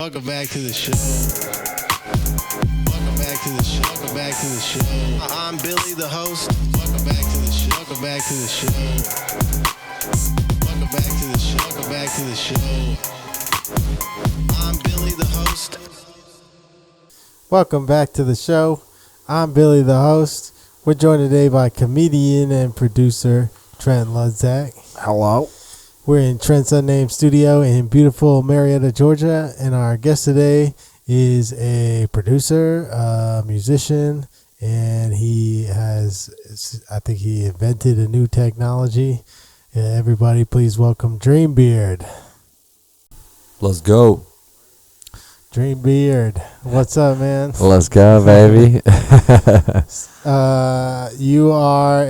Welcome back to the show. Welcome back to the show. Welcome back to the show. I'm Billy, the host. Welcome back to the show. Welcome back to the show. Welcome back to the show. Welcome back to the show. I'm Billy, the host. Welcome back to the show. I'm Billy, the host. We're joined today by comedian and producer Trent Ludzack. Hello. We're in Trent's unnamed studio in beautiful Marietta, Georgia, and our guest today is a producer, a musician, and he invented a new technology. Everybody, please welcome Dreambeard. Let's go. Dreambeard, what's up, man? Let's go, baby. You are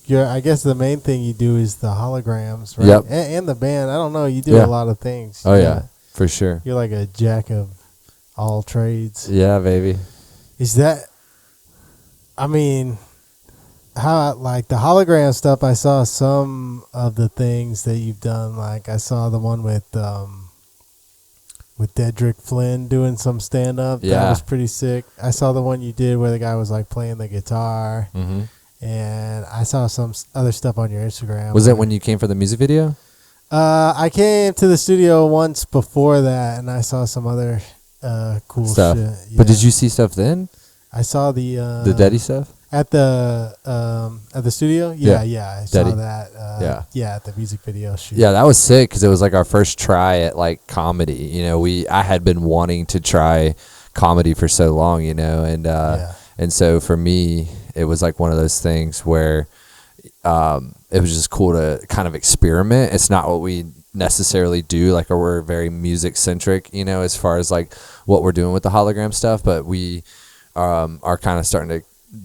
I guess the main thing you do is the holograms, right? Yep. And the band. I don't know. You do a lot of things. Oh, yeah, for sure. You're like a jack of all trades. Yeah, baby. Is that, how, like the hologram stuff, I saw some of the things that you've done. Like I saw the one with Dedrick Flynn doing some stand-up. Yeah. That was pretty sick. I saw the one you did where the guy was like playing the guitar. Mm-hmm. And I saw some other stuff on your Instagram. Was it when you came for the music video? I came to the studio once before that, and I saw some other cool stuff. shit. Yeah. But did you see stuff then? I saw the Deddy stuff at the studio. Yeah, I saw that. At the music video shoot. Yeah, that was sick because it was like our first try at like comedy. You know, I had been wanting to try comedy for so long. You know, and so for me, it was like one of those things where it was just cool to kind of experiment. It's not what we necessarily do, like, or we're very music centric, you know, as far as like what we're doing with the hologram stuff, but we are kind of starting to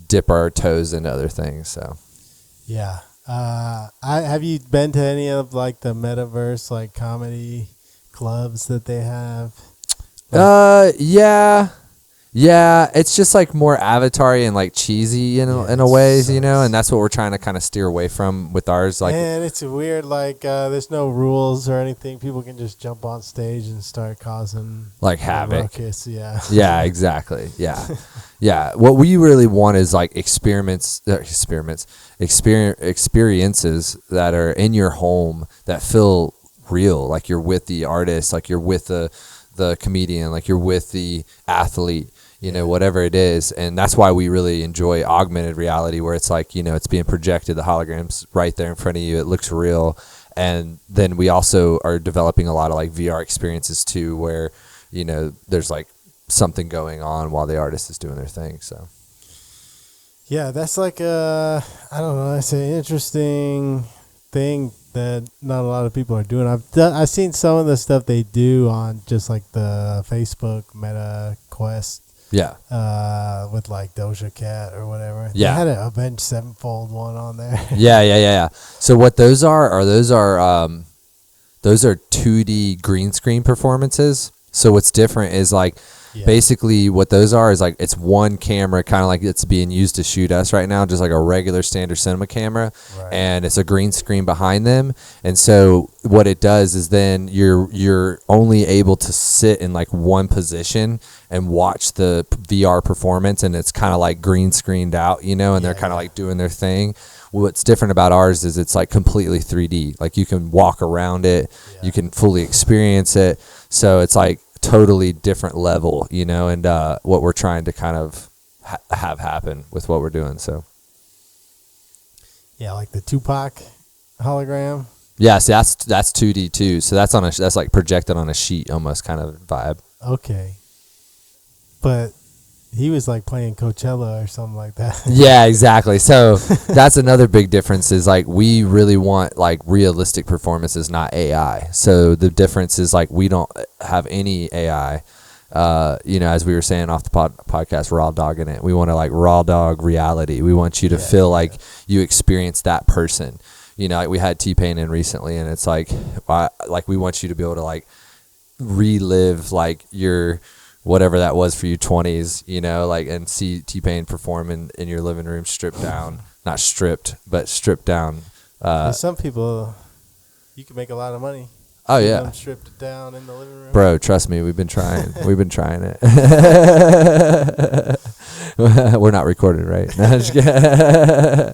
dip our toes into other things. So yeah. Have you been to any of like the metaverse like comedy clubs that they have? Yeah, it's just like more avatar-y and like cheesy in a ways, you know, and that's what we're trying to kind of steer away from with ours. Like, and it's weird, like there's no rules or anything. People can just jump on stage and start causing like havoc. Ruckus, yeah. Yeah, exactly. Yeah, yeah. What we really want is like experiences that are in your home that feel real. Like you're with the artist, like you're with the comedian, like you're with the athlete, you know, whatever it is. And that's why we really enjoy augmented reality, where it's like, you know, it's being projected, the holograms right there in front of you, it looks real. And then we also are developing a lot of like VR experiences too, where, you know, there's like something going on while the artist is doing their thing. So yeah, that's like I don't know, that's an interesting thing that not a lot of people are doing. I've seen some of the stuff they do on just like the Facebook Meta Quest. Yeah. With like Doja Cat or whatever. Yeah. They had an Avenged Sevenfold one on there. Yeah. So what those are 2D green screen performances. So what's different is like basically what those are is like it's one camera, kind of like it's being used to shoot us right now, just like a regular standard cinema camera, right. And it's a green screen behind them. And so what it does is then you're only able to sit in like one position and watch the VR performance, and it's kind of like green screened out, you know, and they're kind of like doing their thing. What's different about ours is it's like completely 3D. Like you can walk around it, you can fully experience it. So it's like totally different level, you know, and what we're trying to kind of have happen with what we're doing. So yeah, like the Tupac hologram. Yeah, so that's 2D too. So that's like projected on a sheet almost kind of vibe. Okay. But he was like playing Coachella or something like that. Yeah, exactly. So that's another big difference is like we really want like realistic performances, not AI. So the difference is like we don't have any AI. You know, as we were saying off the podcast, raw dogging it. We want to like raw dog reality. We want you to feel like you experience that person. You know, like we had T-Pain in recently, and it's like we want you to be able to like relive like your whatever that was for you 20s, you know, like, and see T-Pain perform in your living room stripped down, not stripped, but stripped down. Some people, you can make a lot of money. Oh yeah, stripped it down in the living room. Bro, trust me, we've been trying. We've been trying it. We're not recorded, right? No, I'm just kidding.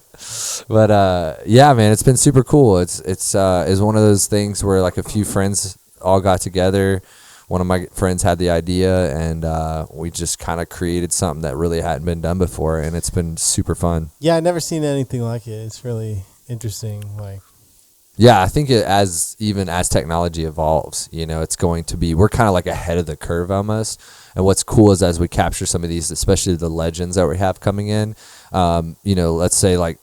But yeah, man, it's been super cool. It's one of those things where like a few friends all got together. One of my friends had the idea, and we just kind of created something that really hadn't been done before, and it's been super fun. Yeah, I've never seen anything like it. It's really interesting. Like, yeah, I think as technology evolves, it's going to be, we're kind of like ahead of the curve almost. And what's cool is as we capture some of these, especially the legends that we have coming in, let's say like,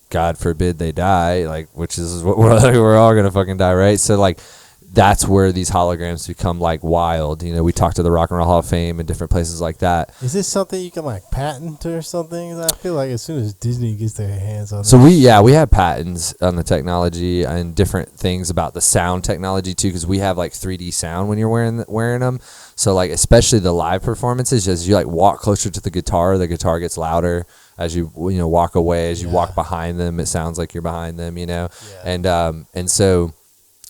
God forbid they die, like, which is what we're all going to fucking die, right? So like, that's where these holograms become like wild. We talked to the Rock and Roll Hall of Fame and different places like that. Is this something you can like patent or something? I feel like as soon as Disney gets their hands on it. So we have patents on the technology and different things about the sound technology too, because we have like 3D sound when you're wearing them. So like especially the live performances, as you like walk closer to the guitar gets louder. As you walk away, as you walk behind them, it sounds like you're behind them. Yeah. And so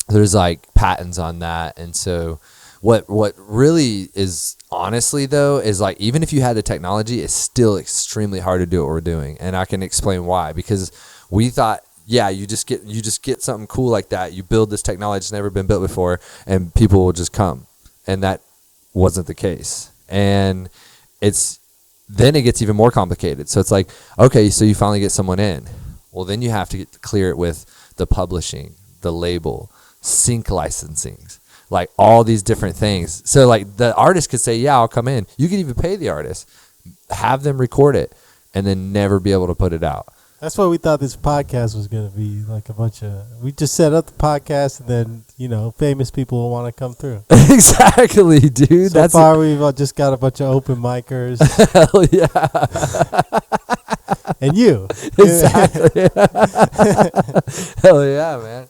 there's like patents on that. And so what really is honestly though is like, even if you had the technology, it's still extremely hard to do what we're doing. And I can explain why, because we thought, yeah, you just get something cool like that. You build this technology that's never been built before and people will just come. And that wasn't the case. And then it gets even more complicated. So it's like, okay, so you finally get someone in. Well, then you have to clear it with the publishing, the label, sync licensing, like all these different things. So like the artist could say, yeah, I'll come in. You could even pay the artist, have them record it, and then never be able to put it out. That's what we thought this podcast was going to be, like a bunch of, we just set up the podcast and then, famous people will want to come through. Exactly, dude. So far we've just got a bunch of open micers. Hell yeah. And you. Exactly. Hell yeah, man.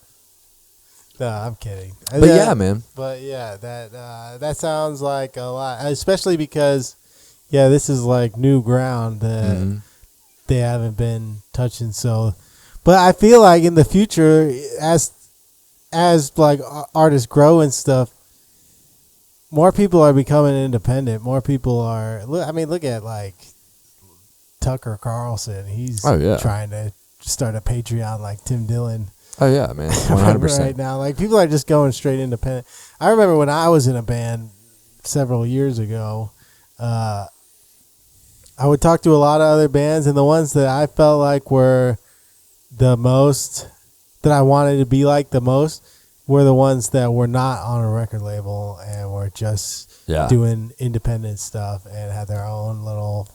No, I'm kidding. But yeah, man. But yeah, that sounds like a lot, especially because, yeah, this is like new ground that they haven't been touching. So, but I feel like in the future, as like artists grow and stuff, more people are becoming independent. More people are. Look at like Tucker Carlson. He's trying to start a Patreon like Tim Dillon. Oh yeah, man, 100%. Right now, like people are just going straight independent. I remember when I was in a band several years ago, I would talk to a lot of other bands, and the ones that I felt like were the most, that I wanted to be like the most, were the ones that were not on a record label and were just doing independent stuff and had their own little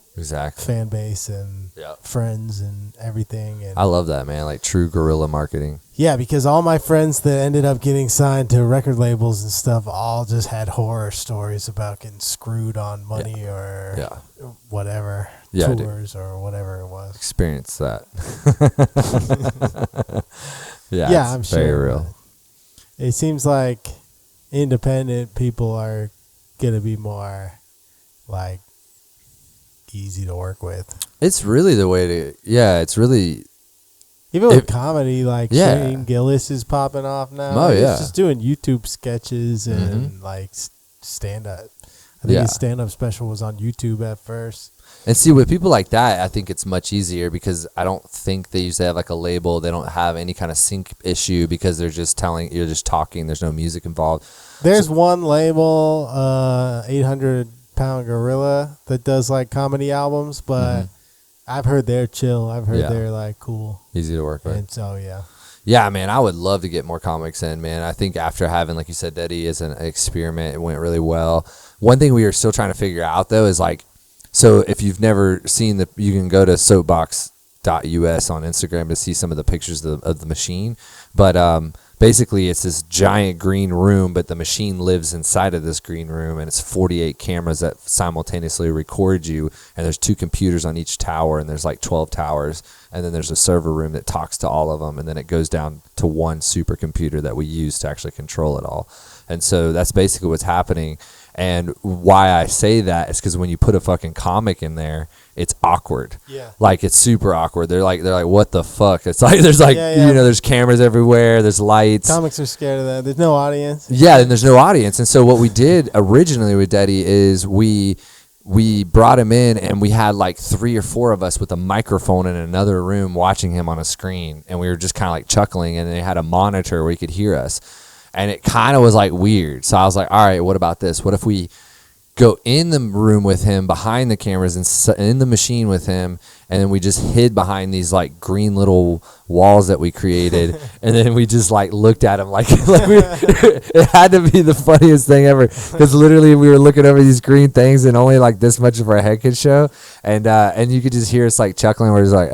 fan base and friends and everything. And I love that, man, like true guerrilla marketing. Yeah, because all my friends that ended up getting signed to record labels and stuff all just had horror stories about getting screwed on money or whatever, tours or whatever it was. Experience that. Yeah, I'm very sure. Real. It seems like independent people are going to be more like easy to work with. It's really the way to, it's really. Even with comedy, like Shane Gillis is popping off now. Oh, yeah. He's just doing YouTube sketches and like stand-up. I think his stand-up special was on YouTube at first. And see, with people like that, I think it's much easier because I don't think they usually have like a label. They don't have any kind of sync issue because they're just you're just talking. There's no music involved. There's one label, 800-Pound Gorilla, that does like comedy albums, but I've heard they're chill. I've heard they're like cool. Easy to work with. And so, yeah. Yeah, man, I would love to get more comics in, man. I think after having, like you said, Daddy as an experiment, it went really well. One thing we are still trying to figure out, though, is like, so if you've never seen you can go to soapbox.us on Instagram to see some of the pictures of the machine. But basically, it's this giant green room, but the machine lives inside of this green room, and it's 48 cameras that simultaneously record you, and there's 2 computers on each tower, and there's like 12 towers, and then there's a server room that talks to all of them, and then it goes down to one supercomputer that we use to actually control it all. And so that's basically what's happening. And why I say that is because when you put a fucking comic in there, it's awkward. Yeah. Like it's super awkward. They're like, what the fuck? It's like there's like Yeah. there's cameras everywhere. There's lights. Comics are scared of that. There's no audience. Yeah, and there's no audience. And so what we did originally with Deddy is we brought him in and we had like 3 or 4 of us with a microphone in another room watching him on a screen, and we were just kind of like chuckling, and they had a monitor where he could hear us. And it kind of was like weird. So I was like, all right, what about this? What if we go in the room with him behind the cameras and in the machine with him, and then we just hid behind these like green little walls that we created, and then we just like looked at him like it had to be the funniest thing ever, because literally we were looking over these green things and only like this much of our head could show, and you could just hear us like chuckling. We're just like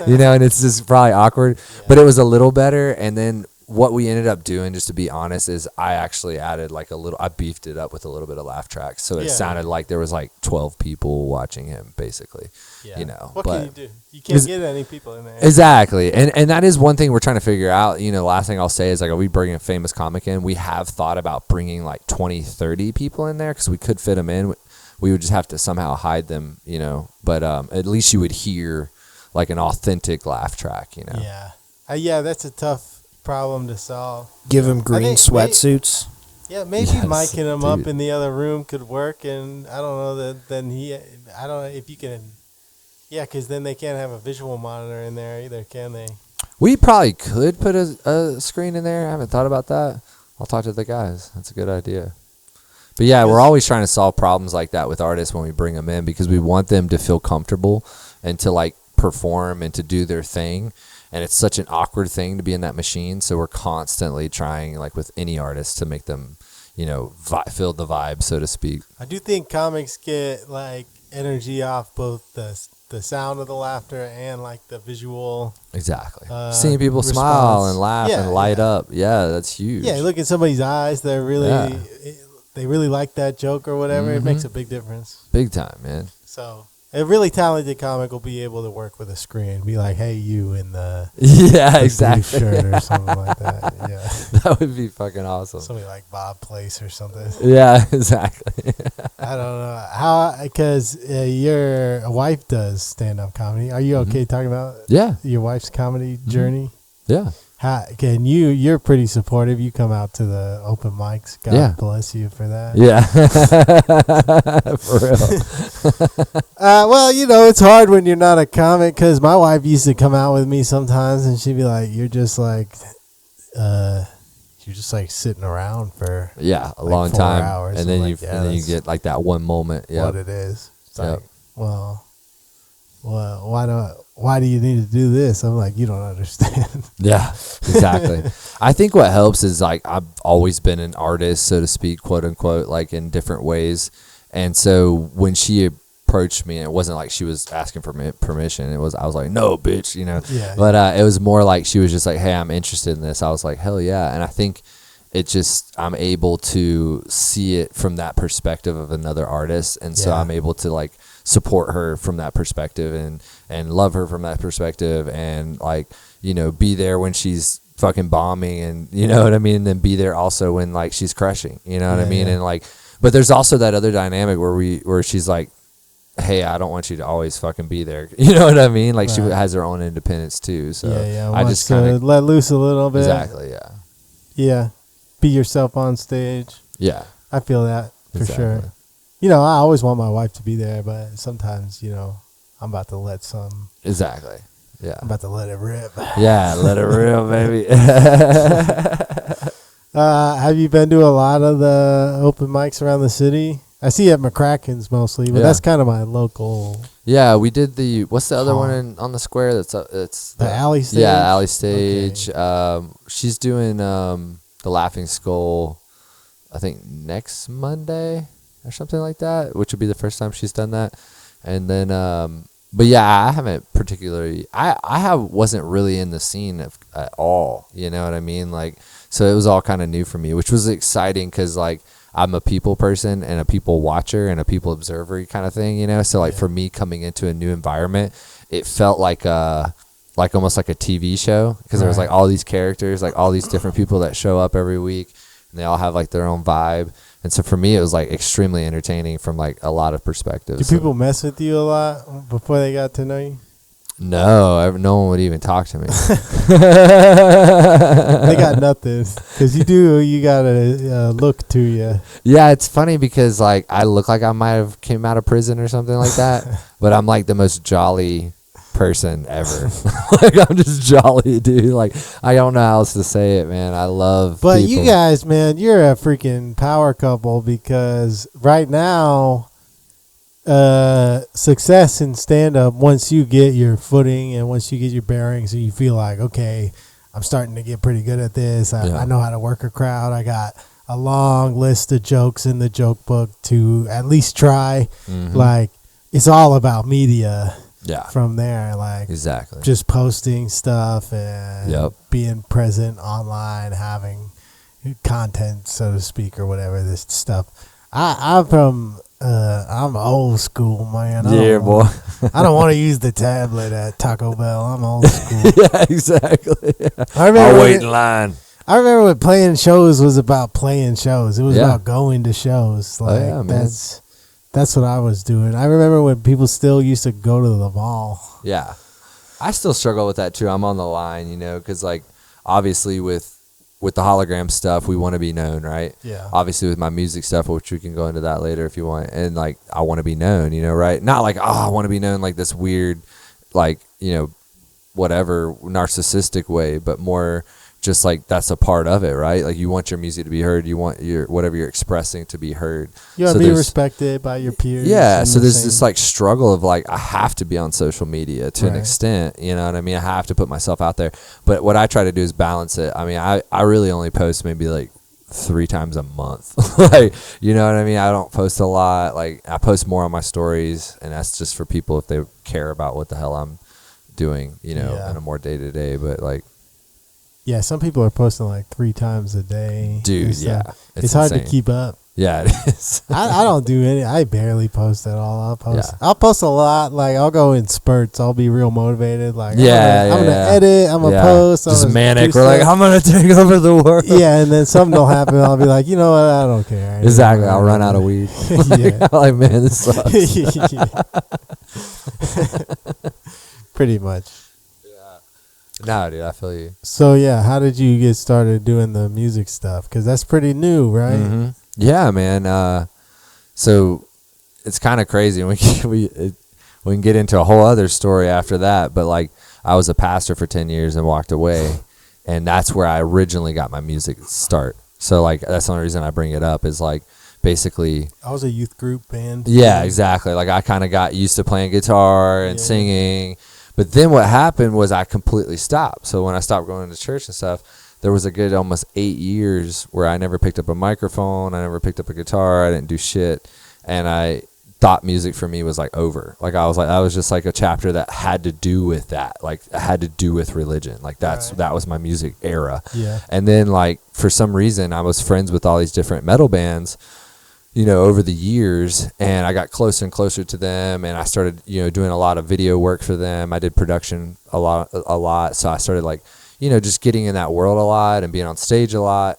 and it's just probably awkward, but it was a little better. And then what we ended up doing, just to be honest, is I actually added like I beefed it up with a little bit of laugh tracks. So it sounded like there was like 12 people watching him, basically, What can you do? You can't get any people in there. Exactly. And that is one thing we're trying to figure out. The last thing I'll say is like, are we bringing a famous comic in? We have thought about bringing like 20, 30 people in there, because we could fit them in. We would just have to somehow hide them, but at least you would hear like an authentic laugh track, Yeah, that's a tough problem to solve. Give him green sweatsuits. Yeah, maybe miking him up in the other room could work, and I don't know that. Then I don't know if you can. Yeah, because then they can't have a visual monitor in there either, can they? We probably could put a screen in there. I haven't thought about that. I'll talk to the guys. That's a good idea. But yeah, we're always trying to solve problems like that with artists when we bring them in, because we want them to feel comfortable and to like perform and to do their thing. And it's such an awkward thing to be in that machine. So we're constantly trying, like with any artist, to make them, feel the vibe, so to speak. I do think comics get like energy off both the sound of the laughter and like the visual. Exactly. Seeing people smile and laugh and light up. Yeah, that's huge. Yeah, look at somebody's eyes. They're really, they really like that joke or whatever. It makes a big difference. Big time, man. So a really talented comic will be able to work with a screen. Be like, hey, you in the exactly blue shirt or something like that. Yeah, that would be fucking awesome. Somebody like Bob Place or something. Yeah, exactly. I don't know how, because your wife does stand-up comedy. Are you okay talking about your wife's comedy journey? Yeah. How can you're pretty supportive. You come out to the open mics. God bless you for that. Yeah. For real. Well, it's hard when you're not a comic, because my wife used to come out with me sometimes, and she'd be like, you're just like sitting around for a like long 4 time, hours, and then you get like that one moment. Yeah, what it is. It's like, well, why do you need to do this? I'm like, you don't understand. Yeah, exactly. I think what helps is like, I've always been an artist, so to speak, quote unquote, like in different ways. And so when she approached me, and it wasn't like she was asking for permission. I was like, no, bitch, Yeah, but it was more like she was just like, hey, I'm interested in this. I was like, hell yeah. And I think I'm able to see it from that perspective of another artist. And so I'm able to like support her from that perspective, and love her from that perspective, and like, be there when she's fucking bombing, and you know what I mean, and then be there also when like she's crushing, you know what I mean? And like, but there's also that other dynamic where she's like, hey, I don't want you to always fucking be there, you know what I mean? Like she has her own independence too. So I just kind of let loose a little bit. Exactly. Yeah. Be yourself on stage. Yeah. I feel that for sure. I always want my wife to be there, but sometimes, I'm about to let some. Exactly. Yeah. I'm about to let it rip. Yeah, let it rip, baby. Have you been to a lot of the open mics around the city? I see at McCracken's mostly, but that's kind of my local. Yeah, we did what's the other one on the square? It's the Alley Stage. Yeah, Alley Stage. Okay. She's doing the Laughing Skull, I think next Monday or something like that, which would be the first time she's done that. And then, but yeah, I haven't particularly. Wasn't really in the scene at all. You know what I mean? Like, so it was all kind of new for me, which was exciting because like, I'm a people person and a people watcher and a people observer kind of thing, So like for me coming into a new environment, it felt like almost like a TV show, because there was like all these characters, like all these different people that show up every week, and they all have like their own vibe. And so for me, it was like extremely entertaining from like a lot of perspectives. Do people mess with you a lot before they got to know you? No, no one would even talk to me. They got nothing because you got a look to you. Yeah, it's funny because like I look like I might have came out of prison or something like that, but I'm like the most jolly person ever. Like I'm just jolly, dude. Like I don't know how else to say it, man. I love But people. you guys, man, you're a freaking power couple because right now, success in stand-up, once you get your footing and once you get your bearings and you feel like, okay, I'm starting to get pretty good at this. I know how to work a crowd. I got a long list of jokes in the joke book to at least try. Like, it's all about media. Yeah. From there, like Exactly. just posting stuff and being present online, having content, so to speak, or whatever. This stuff. I'm old school, man. Boy. I don't want to use the tablet at Taco Bell. I'm old school. Yeah, exactly. I'll wait in line. I remember when playing shows was about playing shows. It was about going to shows. Like that's what I was doing. I remember when people still used to go to the mall. Yeah. I still struggle with that too. I'm on the line, you know, because like obviously with the hologram stuff, we want to be known, right? Yeah. Obviously with my music stuff, which we can go into that later if you want. And like, I want to be known, you know, right? Not like, I want to be known like this weird, like, you know, whatever narcissistic way, but more just like that's a part of it, right? Like you want your music to be heard. You want your whatever you're expressing to be heard. You want to be respected by your peers. Yeah. So there's this like struggle of like, I have to be on social media to an extent, you know what I mean? I have to put myself out there. But what I try to do is balance it. I mean, I really only post maybe like 3 times a month. Like, you know what I mean? I don't post a lot. Like I post more on my stories, and that's just for people if they care about what the hell I'm doing, you know, in a more day to day. But like, yeah, some people are posting like 3 times a day. Dude, it's hard to keep up. Yeah, it is. I don't do any. I barely post at all. I'll post a lot. Like I'll go in spurts. I'll be real motivated. Like I'm gonna edit. I'm gonna post. Just manic. We're like, I'm gonna take over the world. Yeah, and then something will happen. I'll be like, you know what? I don't care. Exactly. I'll run out of weed. Like, man, this sucks. Pretty much. No, dude, I feel you. So yeah, how did you get started doing the music stuff? Because that's pretty new, right? Mm-hmm. Yeah, man. So it's kind of crazy. We can get into a whole other story after that. But like, I was a pastor for 10 years and walked away, and that's where I originally got my music start. So like, that's the only reason I bring it up is like, basically, I was a youth group band. Yeah, exactly. Like I kind of got used to playing guitar and singing. But then what happened was I completely stopped. So when I stopped going to church and stuff, there was a good almost 8 years where I never picked up a microphone. I never picked up a guitar. I didn't do shit. And I thought music for me was like over. Like I was like, that was just like a chapter that had to do with that. Like it had to do with religion. Like that was my music era. Yeah. And then like for some reason I was friends with all these different metal bands, you know, over the years, and I got closer and closer to them, and I started, you know, doing a lot of video work for them. I did production a lot. So I started like, you know, just getting in that world a lot and being on stage a lot.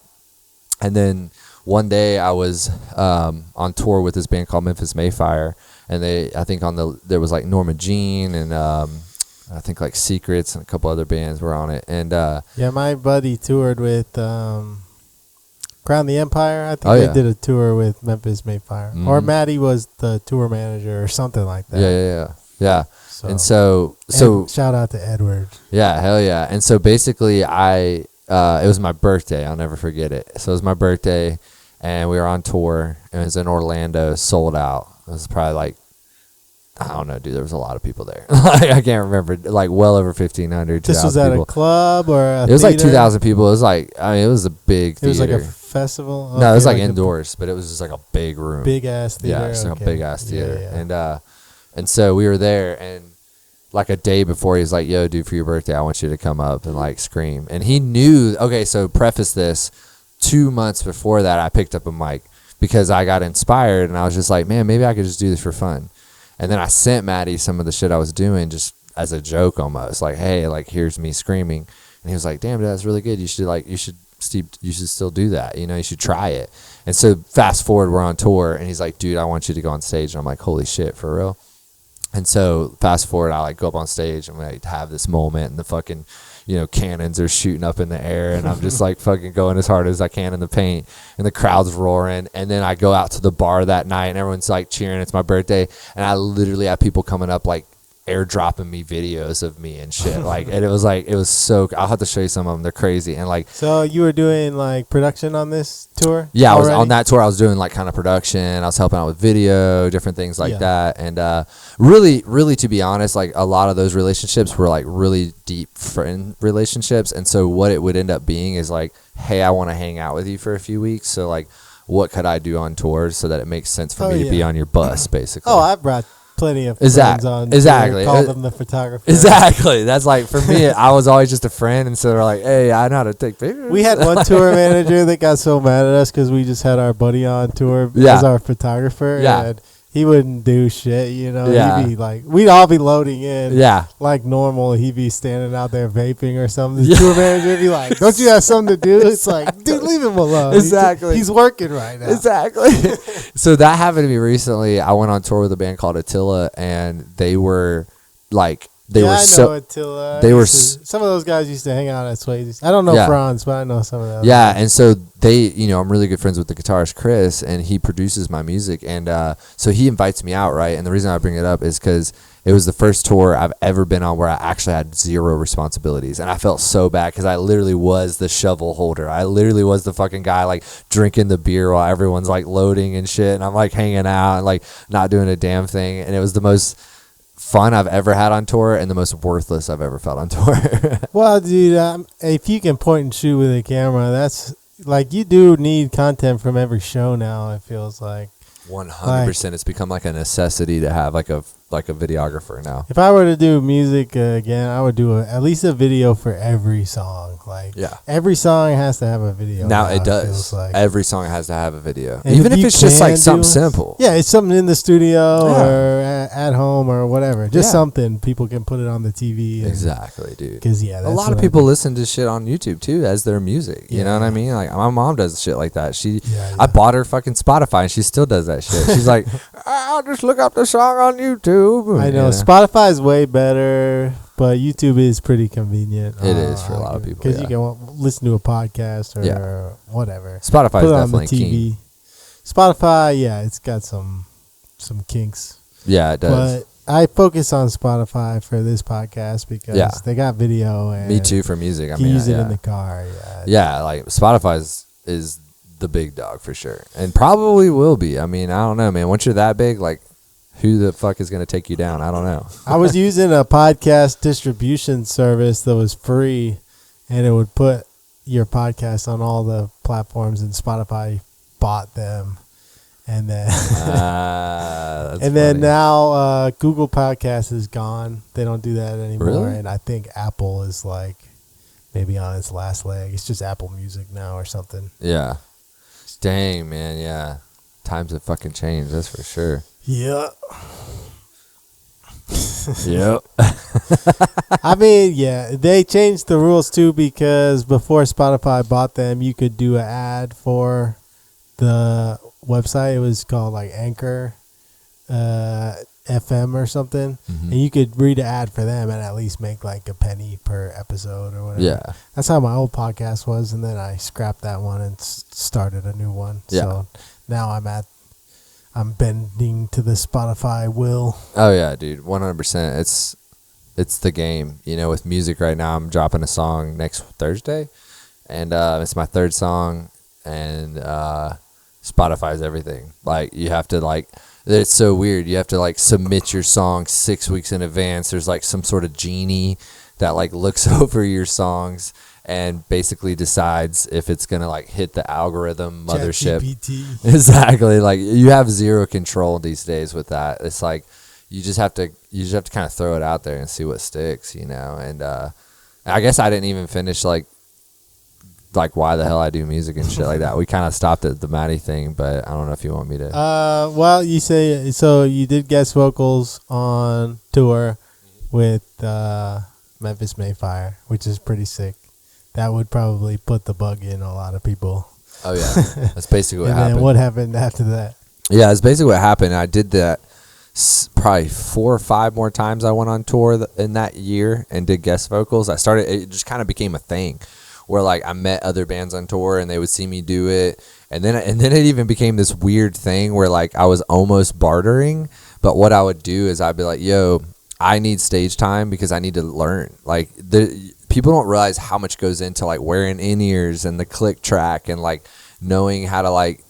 And then one day I was on tour with this band called Memphis Mayfire, and I think there was like Norma Jean and I think like Secrets and a couple other bands were on it. And yeah, my buddy toured with Crown the Empire. I think they did a tour with Memphis Mayfire. Mm-hmm. Or Maddie was the tour manager or something like that. Yeah. So, and so shout out to Edward. Yeah, hell yeah. And so basically it was my birthday. I'll never forget it. So it was my birthday, and we were on tour, and it was in Orlando, sold out. It was probably like, I don't know, dude. There was a lot of people there. Like, I can't remember. Like well over 1,500. This was at people. A club or a It was theater? Like 2,000 people. It was like, I mean, it was a big theater. It was like a festival? No, it was like indoors, but it was just like a big room. Big ass theater? Yeah, it's like a big ass theater. Yeah. And so we were there, and like a day before, he was like, yo, dude, for your birthday, I want you to come up and like scream. And he knew, okay, so preface this, 2 months before that, I picked up a mic because I got inspired, and I was just like, man, maybe I could just do this for fun. And then I sent Maddie some of the shit I was doing just as a joke almost. Like, hey, like, here's me screaming. And he was like, damn, dude, that's really good. You should Steve, you should still do that. You know, you should try it. And so fast forward, we're on tour, and he's like, dude, I want you to go on stage. And I'm like, holy shit, for real? And so fast forward, I like go up on stage and we like have this moment, and the fucking, you know, cannons are shooting up in the air, and I'm just like fucking going as hard as I can in the paint, and the crowd's roaring. And then I go out to the bar that night, and everyone's like cheering. It's my birthday, and I literally have people coming up like airdropping me videos of me and shit. Like, and it was so. I'll have to show you some of them. They're crazy. And like, so you were doing like production on this tour? Yeah, I was on that tour. I was doing like kind of production. I was helping out with video, different things like that. And really, to be honest, like a lot of those relationships were like really deep friend relationships. And so what it would end up being is like, hey, I want to hang out with you for a few weeks. So like, what could I do on tours so that it makes sense for me to be on your bus, basically? Oh, I brought plenty of friends on. Exactly. Call them the photographer. Exactly. That's like, for me, I was always just a friend. And so they're like, hey, I know how to take pictures. We had one tour manager that got so mad at us because we just had our buddy on tour as our photographer. Yeah. And he wouldn't do shit, you know. Yeah. He'd be like, we'd all be loading in. Yeah. Like normal. He'd be standing out there vaping or something. The tour manager would be like, don't you have something to do? It's like, dude, leave him alone. Exactly. He's working right now. Exactly. So that happened to me recently. I went on tour with a band called Attila, and they were like, Attila. Some of those guys used to hang out at Swayze's. I don't know Franz, but I know some of them. Yeah, and so they, you know, I'm really good friends with the guitarist Chris, and he produces my music, and so he invites me out, right? And the reason I bring it up is because it was the first tour I've ever been on where I actually had zero responsibilities, and I felt so bad because I literally was the shovel holder. I literally was the fucking guy like drinking the beer while everyone's like loading and shit, and I'm like hanging out and like not doing a damn thing, and it was the most fun I've ever had on tour and the most worthless I've ever felt on tour. Well, dude, if you can point and shoot with a camera, that's like, you do need content from every show now, it feels like. 100%. It's become like a necessity to have like a videographer now. If I were to do music again, I would do at least a video for every song. Like, every song has to have a video. Now it does. Like. Every song has to have a video, and even if it's just like something simple. Yeah, it's something in the studio or at home or whatever. Just something people can put it on the TV. Exactly, dude. Because a lot of people listen to shit on YouTube too as their music. You know what I mean? Like my mom does shit like that. I bought her fucking Spotify, and she still does that shit. She's like, I'll just look up the song on YouTube. I know Spotify is way better, but YouTube is pretty convenient. It is for a lot of people because you can listen to a podcast or whatever. Spotify is definitely key. Spotify, it's got some kinks. Yeah, it does. But I focus on Spotify for this podcast because they got video. And me too for music. I mean, use it in the car. Yeah, like Spotify is the big dog for sure, and probably will be. I mean, I don't know, man. Once you're that big, like, who the fuck is going to take you down? I don't know. I was using a podcast distribution service that was free, and it would put your podcast on all the platforms, and Spotify bought them. And then then now Google Podcast is gone. They don't do that anymore. Really? And I think Apple is like maybe on its last leg. It's just Apple Music now or something. Yeah. Dang, man. Yeah. Times have fucking changed. That's for sure. Yeah. Yep. I mean, they changed the rules too, because before Spotify bought them, you could do an ad for the website. It was called like Anchor FM or something, and you could read an ad for them and at least make like a penny per episode or whatever. Yeah, that's how my old podcast was, and then I scrapped that one and started a new one. Yeah. So now I'm bending to the Spotify will. Oh yeah, dude, 100%. It's the game. You know, with music right now, I'm dropping a song next Thursday, and it's my third song, and Spotify's everything. Like, you have to like. It's so weird. You have to like submit your song 6 weeks in advance. There's like some sort of genie that like looks over your songs and basically decides if it's gonna like hit the algorithm mothership. ChatGPT. Exactly. Like, you have zero control these days with that. It's like you just have to kind of throw it out there and see what sticks, you know. And I guess I didn't even finish like why the hell I do music and shit like that. We kind of stopped at the Maddie thing, but I don't know if you want me to. Well, you say so. You did guest vocals on tour with Memphis Mayfire, which is pretty sick. that would probably put the bug in a lot of people. Oh yeah, that's basically what And happened. then what happened after that? Yeah, that's basically what happened. I did that probably 4 or 5 more times. I went on tour in that year and did guest vocals. It just kind of became a thing where like I met other bands on tour and they would see me do it. And then it even became this weird thing where like I was almost bartering. But what I would do is I'd be like, yo, I need stage time because I need to learn. Like people don't realize how much goes into like wearing in-ears and the click track and like knowing how to like,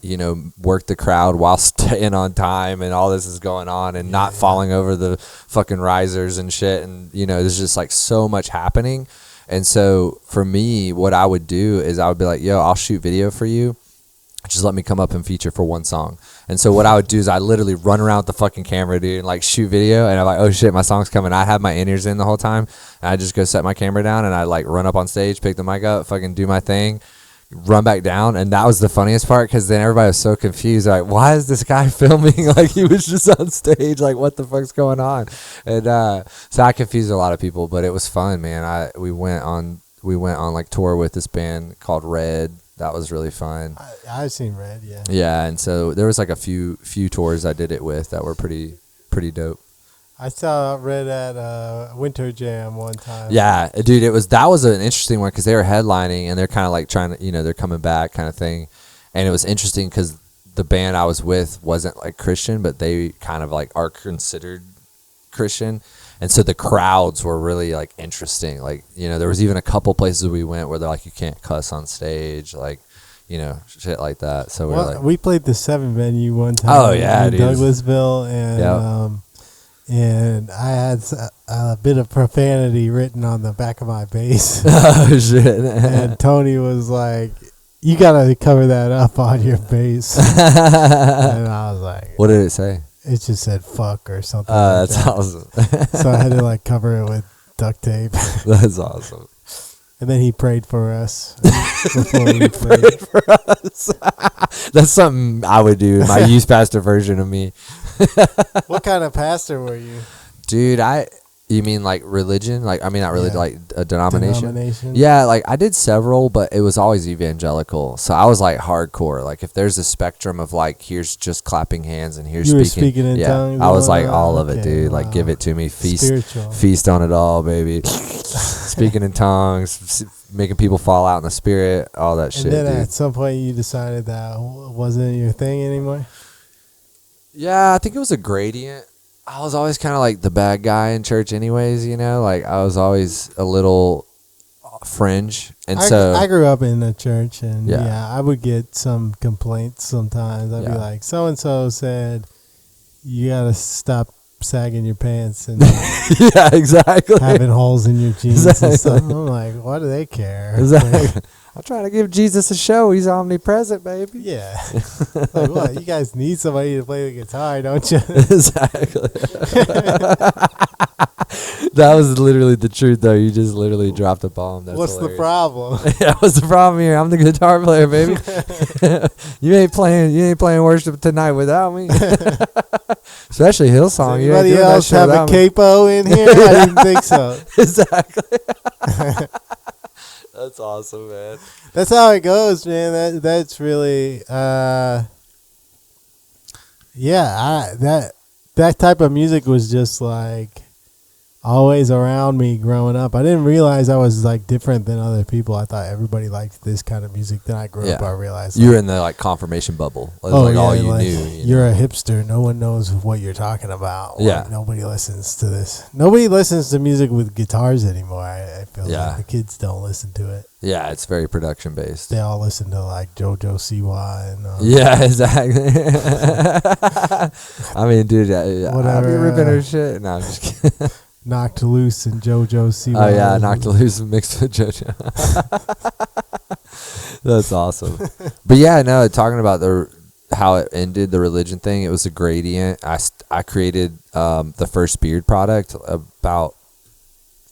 work the crowd while staying on time and all this is going on and not falling over the fucking risers and shit. And, there's just like so much happening. And so for me, what I would do is I would be like, yo, I'll shoot video for you. Just let me come up and feature for one song. And so what I would do is I literally run around with the fucking camera, dude, and like shoot video. And I'm like, oh shit, my song's coming. I have my in-ears in the whole time. And I just go set my camera down and I like run up on stage, pick the mic up, fucking do my thing, run back down. And that was the funniest part because then everybody was so confused. Like, why is this guy filming? Like he was just on stage. Like what the fuck's going on? And so I confused a lot of people, but it was fun, man. We went on like tour with this band called Red. That was really fun. I've seen Red, yeah. Yeah, and so there was like a few tours I did it with that were pretty dope. I saw Red at Winter Jam one time. Yeah, dude, that was an interesting one because they were headlining and they're kind of like trying to, they're coming back kind of thing. And it was interesting because the band I was with wasn't like Christian, but they kind of like are considered Christian. And so the crowds were really like interesting. Like, there was even a couple places we went where they're like, you can't cuss on stage, like, shit like that. So we played the 7 venue one time. Oh yeah, in dude. Douglasville, and and I had a bit of profanity written on the back of my bass. Oh shit! And Tony was like, "You gotta cover that up on your bass." And I was like, "What did it say?" It just said "fuck" or something. That's awesome. So I had to like cover it with duct tape. That's awesome. And then he prayed for us before we prayed for us. That's something I would do. My youth pastor version of me. What kind of pastor were you? Dude, you mean like religion? Like, I mean, not religion, like a denomination? Denomination? Yeah, like I did several, but it was always evangelical. So I was like hardcore. Like if there's a spectrum of like, here's just clapping hands and here's speaking in tongues. I was like all of it, dude. Wow. Like give it to me. Feast on it all, baby. Speaking in tongues, making people fall out in the spirit, all that shit. And then dude. at some point you decided that wasn't your thing anymore? Yeah, I think it was a gradient. I was always kind of like the bad guy in church anyways, like I was always a little fringe. And I grew up in a church and I would get some complaints sometimes. I'd be like, so-and-so said you got to stop sagging your pants and yeah, exactly, having holes in your jeans and stuff. I'm like, why do they care? Exactly. I'm trying to give Jesus a show. He's omnipresent, baby. Yeah. Like, what? You guys need somebody to play the guitar, don't you? Exactly. That was literally the truth, though. You just literally dropped a bomb. That's What's hilarious. the problem? Yeah, what's the problem here? I'm the guitar player, baby. You ain't playing worship tonight without me. Especially Hillsong. Does anybody else have a capo in here? I didn't think so. Exactly. That's awesome, man. That's how it goes, man. That's really, that type of music was just like always around me growing up. I didn't realize I was like different than other people. I thought everybody liked this kind of music. Then I grew up, I realized you were in the like confirmation bubble. All you knew. You're a hipster. No one knows what you're talking about. Yeah. Like, nobody listens to this. Nobody listens to music with guitars anymore. I feel like the kids don't listen to it. Yeah, it's very production based. They all listen to like JoJo Siwa and yeah, exactly. I mean, dude, whatever. I'll be ripping her shit. No, I'm just kidding. Knocked Loose and JoJo Siwa. Oh yeah, Knocked Loose mixed with JoJo. That's awesome. But yeah, no, talking about how it ended, the religion thing, it was a gradient. I created the first beard product about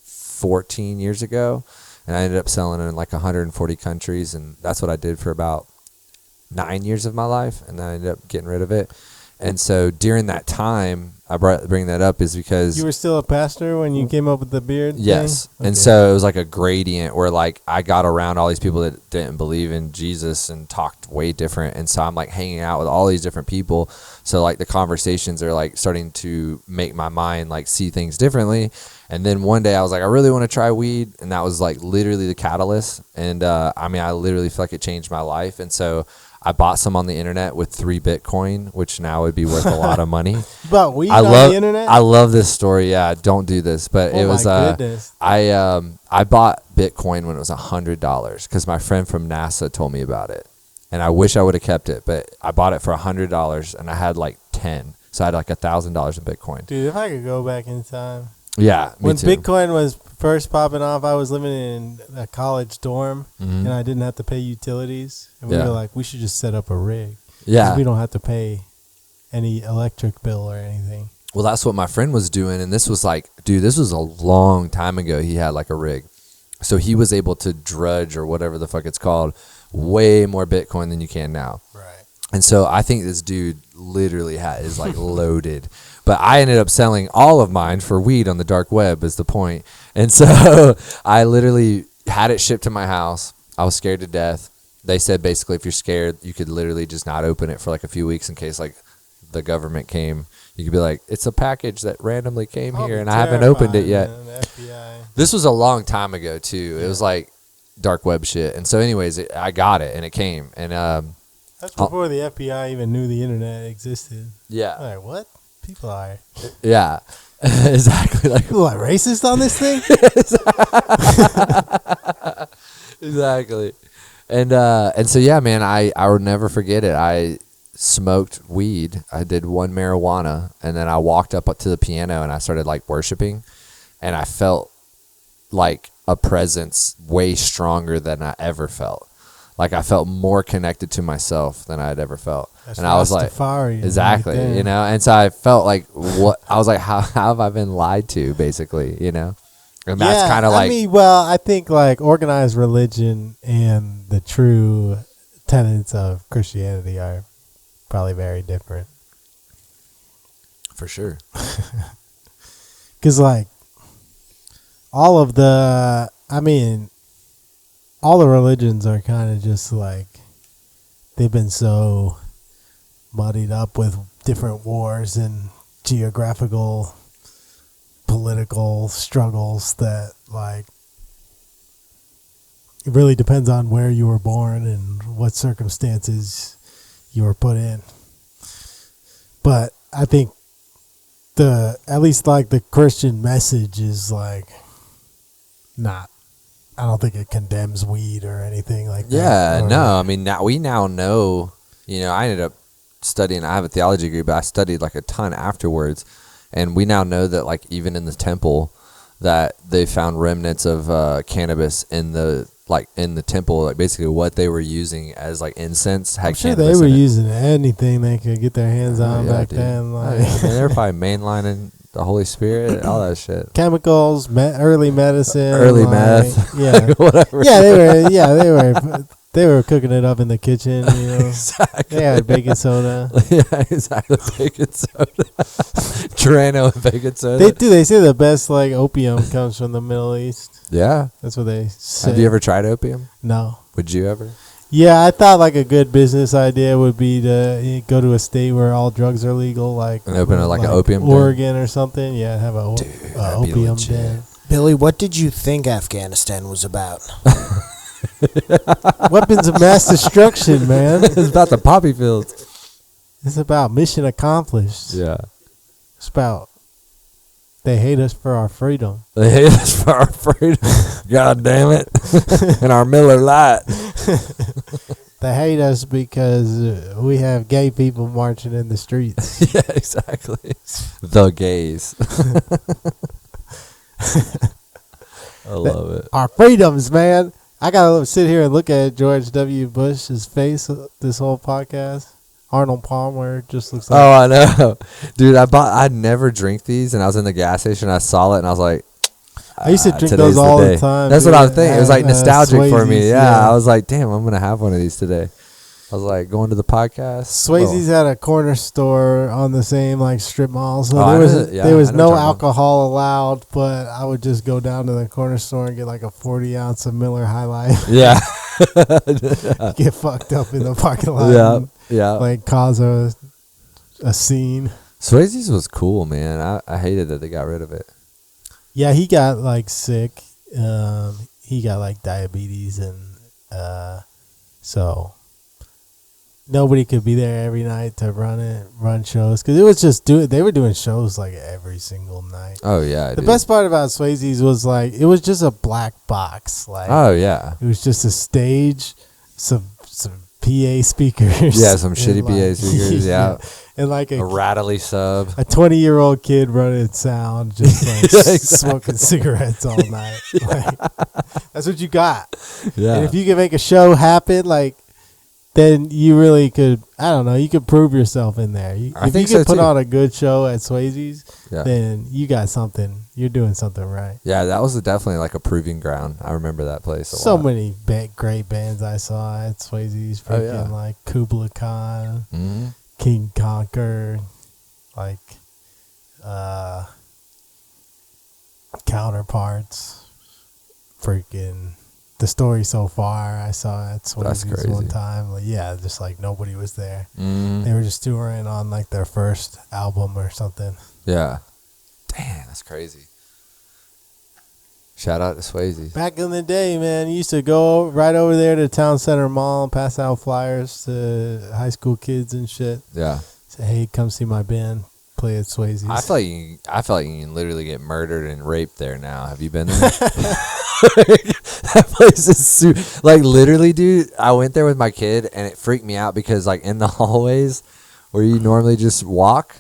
14 years ago, and I ended up selling it in like 140 countries, and that's what I did for about 9 years of my life, and then I ended up getting rid of it. And so during that time, bring that up is because You were still a pastor when you came up with the beard yes. thing? And so it was like a gradient where like I got around all these people that didn't believe in Jesus and talked way different. And so I'm like hanging out with all these different people. So like the conversations are like starting to make my mind like see things differently. And then one day I was like, I really want to try weed. And that was like literally the catalyst. And I mean, I literally feel like it changed my life. And so I bought some on the internet with 3 Bitcoin, which now would be worth a lot of money. But weed I on love, the internet? I love this story. Yeah, don't do this, but it was. Goodness. I bought Bitcoin when it was $100 because my friend from NASA told me about it, and I wish I would have kept it, but I bought it for $100 and I had like 10, so I had like $1,000 in Bitcoin. Dude, if I could go back in time. Yeah, me when too. Bitcoin was first popping off, I was living in a college dorm, and I didn't have to pay utilities. And we were like, we should just set up a rig. Yeah, 'cause we don't have to pay any electric bill or anything. well, that's what my friend was doing, and this was like, dude, this was a long time ago. He had like a rig, so he was able to drudge or whatever the fuck it's called, way more Bitcoin than you can now. Right. And so I think this dude literally is like loaded. But I ended up selling all of mine for weed on the dark web is the point. And so I literally had it shipped to my house. I was scared to death. They said basically if you're scared, you could literally just not open it for like a few weeks in case like the government came. You could be like, it's a package that randomly came here and I haven't opened it yet. Man, the FBI. This was a long time ago too. It was like dark web shit. And so anyways, I got it and it came. And That's before the FBI even knew the internet existed. yeah. Like, what? People are Yeah. Exactly. Like people are racist on this thing? exactly. And so yeah, man, I will never forget it. I smoked weed. I did 1 marijuana and then I walked up to the piano and I started like worshiping and I felt like a presence way stronger than I ever felt. Like I felt more connected to myself than I had ever felt. That's and I was like, Rastafarian exactly, right there. you know? And so I felt like what I was like, how have I been lied to basically, you know? And that's kind of like, I mean, well, I think like organized religion and the true tenets of Christianity are probably very different. for sure. Because like all the religions are kind of just like they've been so muddied up with different wars and geographical political struggles that like it really depends on where you were born and what circumstances you were put in. But I think at least like the Christian message is like not, I don't think it condemns weed or anything like that. Yeah, no, I mean, we now know, you know, I ended up studying, I have a theology degree, but I studied like a ton afterwards. And we now know that like even in the temple that they found remnants of cannabis in the temple, like basically what they were using as like incense had I'm sure cannabis they were in it. using anything they could get their hands on back dude. then. Like I mean, they were probably mainlining the Holy Spirit, all that shit. chemicals, early medicine, Early like, meth. Yeah. Whatever. They were cooking it up in the kitchen, you know. Exactly. They had baking soda. Yeah, exactly. Baking soda. Drano and baking soda. They say the best like opium comes from the Middle East. Yeah. That's what they say. Have you ever tried opium? No. Would you ever? Yeah, I thought like a good business idea would be to go to a state where all drugs are legal, like And open like an opium den? Oregon or something. Yeah, have a that'd be opium legit. den. Billy, what did you think Afghanistan was about? Weapons of mass destruction, man. It's about the poppy fields. It's about mission accomplished. Yeah. It's about they hate us for our freedom. They hate us for our freedom. God damn it. And our Miller Lite. They hate us because we have gay people marching in the streets. Yeah, exactly. The gays. I love it. Our freedoms, man. I gotta sit here and look at George W. Bush's face this whole podcast. Arnold Palmer just looks like. Oh, I know. Dude, I'd never drink these, and I was in the gas station, I saw it, and I was like, I used to drink today's those all day. the time. That's dude. what I was thinking. It was like nostalgic for me. Swayze's, Yeah, I was like, damn, I'm going to have one of these today. I was like, going to the podcast. Swayze's had a corner store on the same like strip mall, so Oh, there was I know no what you're talking about. alcohol allowed. But I would just go down to the corner store and get like a 40-ounce of Miller High Life, Yeah. get fucked up in the parking lot, Yeah. and, Yeah. like cause a scene. Swayze's was cool, man. I hated that they got rid of it. Yeah, he got like sick. He got like diabetes, and so nobody could be there every night to run shows, because it was just they were doing shows like every single night. Oh, yeah. The best part about Swayze's was like it was just a black box. Like Oh, yeah. it was just a stage, some PA speakers. Yeah, some and shitty PA speakers, yeah. And like A rattly sub. a 20-year-old kid running sound, just like Exactly. smoking cigarettes all night. Like, that's what you got. Yeah. And if you can make a show happen, like, then you really could. I don't know. You could prove yourself in there. I If think you could so, put too. on a good show at Swayze's, Yeah. then you got something. You're doing something right. Yeah, that was definitely like a proving ground. I remember that place a So lot. many great bands I saw at Swayze's. Oh, Freaking yeah. like Kubla Khan, Mhm. King Conquer, like Counterparts, freaking The Story So Far I saw at That's Swayze's one crazy. time. Like, yeah, just like nobody was there. Mhm. They were just touring on like their first album or something. Yeah. Damn, that's crazy. Shout out to Swayze. Back in the day, man, you used to go right over there to Town Center Mall and pass out flyers to high school kids and shit. Yeah. Say, hey, come see my band play at Swayze's. I feel like you can literally get murdered and raped there now. Have you been there? That place is like literally, dude. I went there with my kid and it freaked me out because like in the hallways where you normally just walk,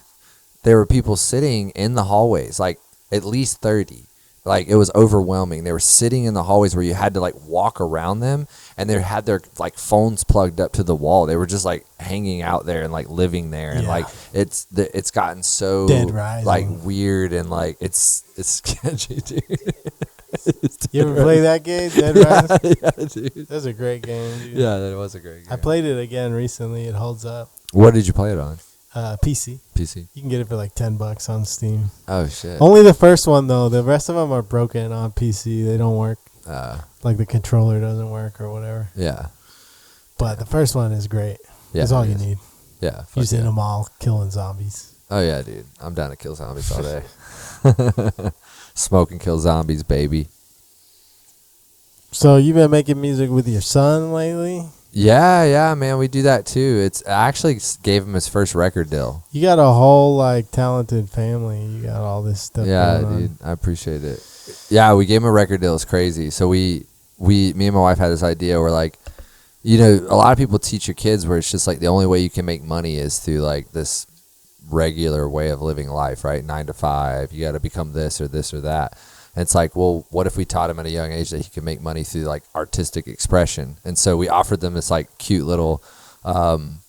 there were people sitting in the hallways, like at least 30. Like it was overwhelming. They were sitting in the hallways where you had to like walk around them, and they had their like phones plugged up to the wall. They were just like hanging out there and like living there, and Yeah. like it's gotten so Dead Rising. like weird and like it's sketchy, dude. You ever play that game, Dead Rising? Yeah, dude. That's a great game, dude. Yeah, that was a great game. I played it again recently. It holds up. What did you play it on? PC. PC. You can get it for like $10 on Steam. Oh shit. Only the first one though. The rest of them are broken on PC. They don't work. Like the controller doesn't work or whatever. Yeah. But the first one is great. Yeah, That's all it you is. need. Yeah. fuck Using yeah. them all, killing zombies. Oh yeah, dude. I'm down to kill zombies all day. Smoke and kill zombies, baby. So you've been making music with your son lately? Yeah, man. We do that too. I actually gave him his first record deal. You got a whole like talented family. You got all this stuff Yeah, going on. dude. I appreciate it. Yeah, we gave him a record deal. It's crazy. So me and my wife had this idea where like, you know, a lot of people teach your kids where it's just like the only way you can make money is through like this regular way of living life, right? 9 to 5. You got to become this or that. And it's like, well, what if we taught him at a young age that he could make money through like artistic expression? And so we offered them this like cute little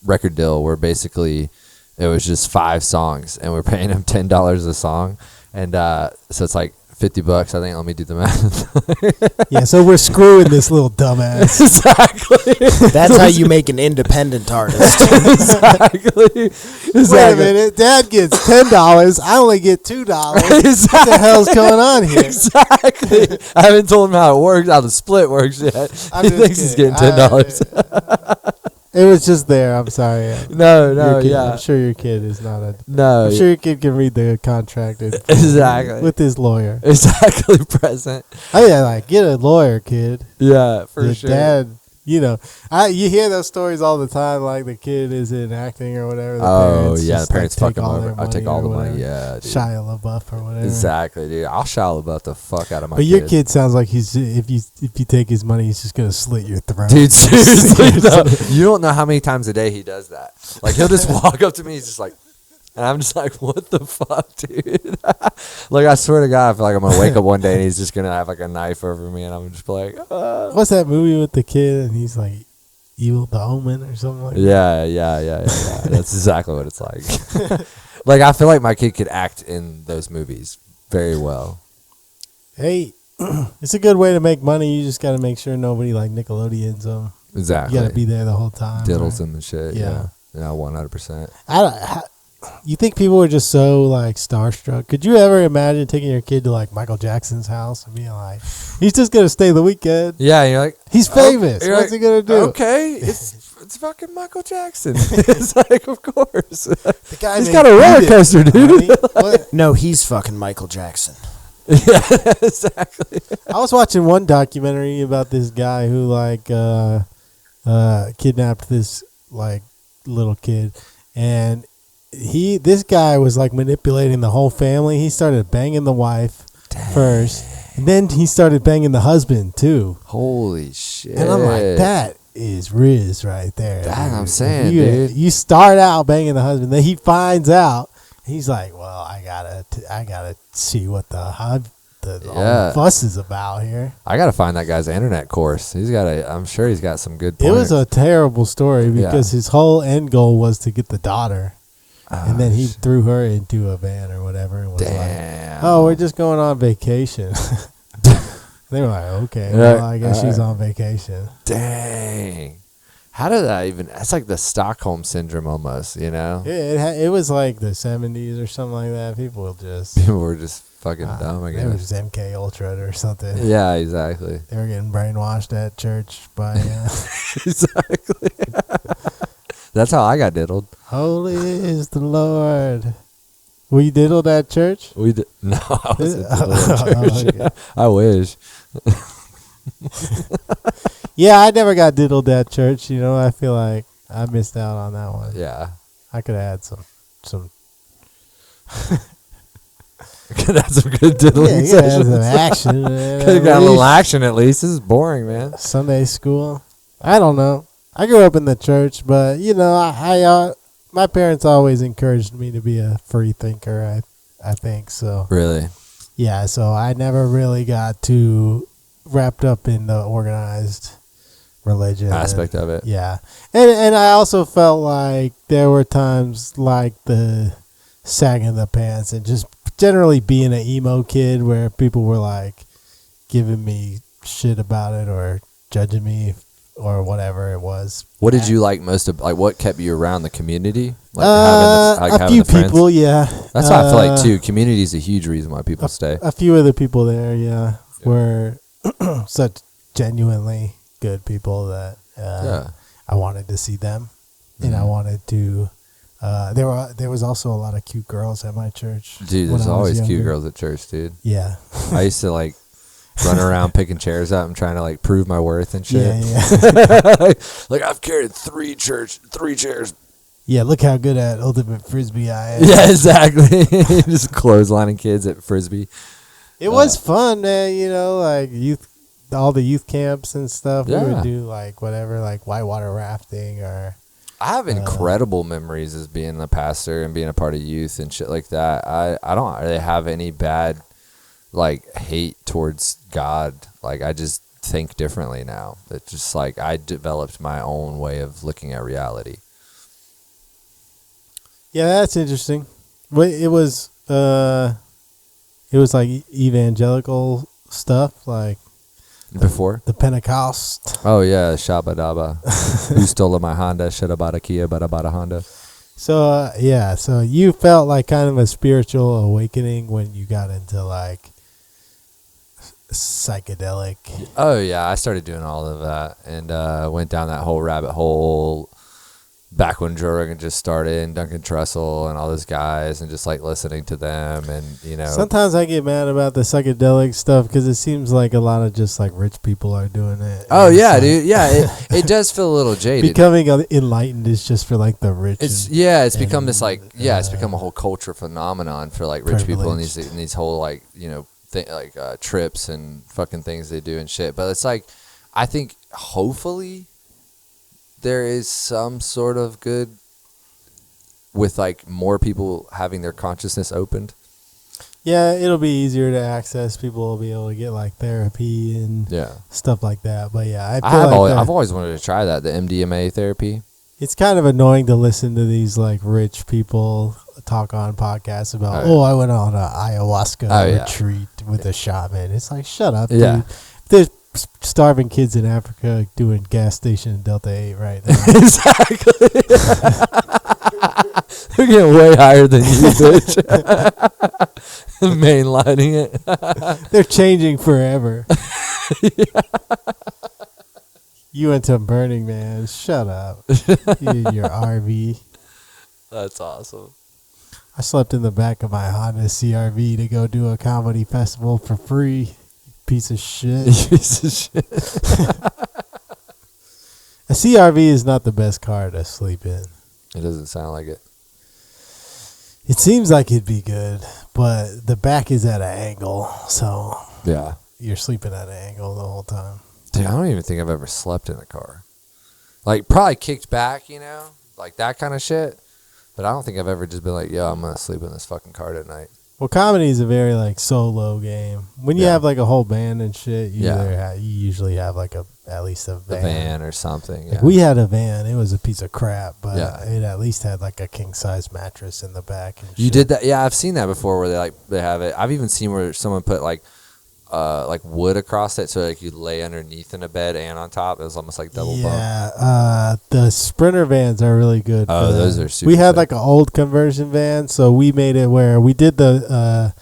record deal where basically it was just 5 songs and we're paying him $10 a song. And so it's like $50, I think. Let me do the math. Yeah, so we're screwing this little dumbass. Exactly. That's how you make an independent artist. Exactly. Wait a minute, Dad gets $10. I only get $2. What the hell's going on here? Exactly. I haven't told him how it works, how the split works yet. I'm He just thinks he's kidding. getting $10. It was just there. I'm sorry. No, Your kid- yeah. I'm sure your kid is not a. No. I'm sure your kid can read the contract Exactly. with his lawyer. Exactly present. Oh yeah, like get a lawyer, kid. Yeah, for Your sure. dad, you know, you hear those stories all the time. Like the kid is in acting or whatever. Oh, yeah. just, The parents like, fuck him all over. their I take money all the or money. whatever. Yeah, dude. Shia LaBeouf or whatever. Exactly, dude. I'll Shia LaBeouf the fuck out of my But your kid sounds like he's if you take his money, he's just gonna slit your throat. Dude, seriously, no. You don't know how many times a day he does that. Like, he'll just walk up to me, he's just like, and I'm just like, what the fuck, dude? Like, I swear to God, I feel like I'm going to wake up one day and he's just going to have, like, a knife over me, and I'm just like, What's that movie with the kid and he's like Evil the Omen or something like that? Yeah. That's exactly what it's like. Like, I feel like my kid could act in those movies very well. Hey, it's a good way to make money. You just got to make sure nobody like Nickelodeon's them. Exactly. You got to be there the whole time. Diddles or- them and shit. Yeah. Yeah, 100%. You think people were just so like starstruck? Could you ever imagine taking your kid to like Michael Jackson's house and being like, he's just gonna stay the weekend? Yeah, and you're like, He's famous. you're What's like, he gonna do? Okay, it's fucking Michael Jackson. It's like, of course. The guy He's may got a beat roller it, coaster, dude. honey. What? No, he's fucking Michael Jackson. Yeah, exactly. I was watching one documentary about this guy who like kidnapped this like little kid, and this guy was like manipulating the whole family. He started banging the wife first, and then he started banging the husband too. Holy shit. And I'm like, that is Riz right there. That dude. I'm saying, you, dude. You start out banging the husband, then he finds out. He's like, well, I gotta see what the all the fuss is about here. I gotta find that guy's internet course. I'm sure he's got some good It was pointers. a terrible story because his whole end goal was to get the daughter. And then he threw her into a van or whatever and was like, oh, we're just going on vacation. They were like, okay, well, I guess she's on vacation. Dang. How did that even... That's like the Stockholm Syndrome almost, you know? Yeah, it was like the 70s or something like that. People will just... People were just fucking dumb, I It guess. was MK Ultra or something. Yeah, exactly. They were getting brainwashed at church by... Exactly. That's how I got diddled. Holy is the Lord. Were you diddled at church? No, I wasn't diddled at church. Okay. I wish. Yeah, I never got diddled at church. You know, I feel like I missed out on that one. Yeah. I could have had some. Could have some good diddling Yeah, sessions. some action. Could have got a little action at least. This is boring, man. Sunday school. I don't know. I grew up in the church, but you know, I my parents always encouraged me to be a free thinker. I think so. Really? Yeah, so I never really got too wrapped up in the organized religion Aspect of it. Yeah, and I also felt like there were times like the sagging the pants and just generally being an emo kid where people were like giving me shit about it or judging me or whatever it was. What did you like most of? Like, what kept you around the community? Like A having few the friends? people, yeah. That's what I feel like too. Community is a huge reason why people stay. A few of the people there, were such genuinely good people that I wanted to see them, and I wanted to. There was also a lot of cute girls at my church. Dude, there's always cute girls at church, dude. Yeah, I used to like run around picking chairs up and trying to like prove my worth and shit. Yeah. Like I've carried three chairs. Yeah, look how good at ultimate frisbee I am. Yeah, exactly. Just clotheslining kids at frisbee. It was fun, man. You know, like all the youth camps and stuff. Yeah. We would do like whatever, like whitewater rafting or. I have incredible memories as being a pastor and being a part of youth and shit like that. I don't really have any bad like hate towards God. Like I just think differently now. It's just like I developed my own way of looking at reality. Yeah, that's interesting. It was like evangelical stuff, like Before? the Pentecost. Oh yeah, Shabba Dabba. Who stole my Honda? Should have bought a Kia, but I bought a Honda. So so you felt like kind of a spiritual awakening when you got into like psychedelic. Oh yeah, I started doing all of that and went down that whole rabbit hole back when Joe Rogan just started and Duncan Trussell and all those guys and just like listening to them and you know. Sometimes I get mad about the psychedelic stuff because it seems like a lot of just like rich people are doing it. Oh yeah, like, dude. Yeah, it does feel a little jaded. Becoming enlightened is just for like the rich. It's and become this like it's become a whole culture phenomenon for like rich people and these whole like you know trips and fucking things they do and shit. But it's like I think hopefully there is some sort of good with like more people having their consciousness opened. Yeah, it'll be easier to access. People will be able to get like therapy and stuff like that. But yeah, I've always wanted to try that, the MDMA therapy. It's kind of annoying to listen to these like rich people talk on podcasts about, I went on an ayahuasca retreat with a shaman. It's like, shut up, dude. There's starving kids in Africa doing gas station in Delta 8 right now. Exactly. They're getting way higher than you, bitch. Mainlining it. They're changing forever. You went to Burning Man. Shut up. Your RV. That's awesome. I slept in the back of my Honda CRV to go do a comedy festival for free. Piece of shit. Piece of shit. A CRV is not the best car to sleep in. It doesn't sound like it. It seems like it'd be good, but the back is at an angle, so Yeah. you're sleeping at an angle the whole time. Dude, I don't even think I've ever slept in a car. Like, probably kicked back, you know? Like, that kind of shit. But I don't think I've ever just been like, yo, I'm going to sleep in this fucking car tonight. Well, comedy is a very, like, solo game. When you have, like, a whole band and shit, you usually have, like, at least a van. A van or something, Like, we had a van. It was a piece of crap, but Yeah. it at least had, like, a king-size mattress in the back and shit. You did that? Yeah, I've seen that before where they have it. I've even seen where someone put, like wood across it so like you lay underneath in a bed and on top. It was almost like double bunk. Yeah, the Sprinter vans are really good. Oh, those are super We had sick. like an old conversion van, so we made it where we did the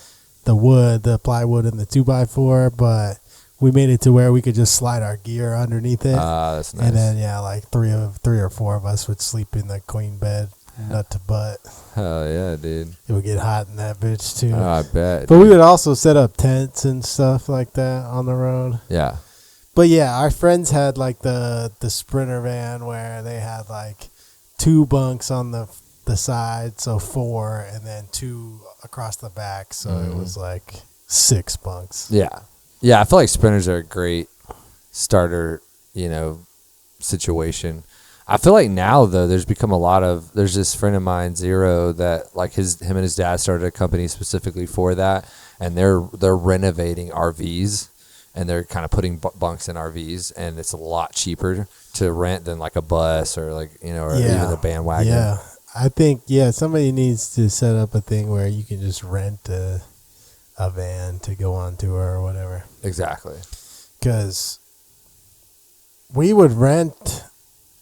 wood, the plywood, and the 2x4, but we made it to where we could just slide our gear underneath it. That's nice. And then like three or four of us would sleep in the queen bed, nut to butt. Hell yeah, dude. It would get hot in that bitch too. Oh, I bet. But we would also set up tents and stuff like that on the road. Yeah. But yeah, our friends had like the Sprinter van where they had like 2 bunks on the side, so 4, and then 2 across the back, so it was like 6 bunks. Yeah. Yeah, I feel like Sprinters are a great starter, situation. I feel like now though there's become there's this friend of mine, Zero, that like him and his dad started a company specifically for that, and they're renovating RVs and they're kind of putting bunks in RVs, and it's a lot cheaper to rent than like a bus or like or even the bandwagon. Yeah, I think somebody needs to set up a thing where you can just rent a van to go on tour or whatever. Exactly. Because we would rent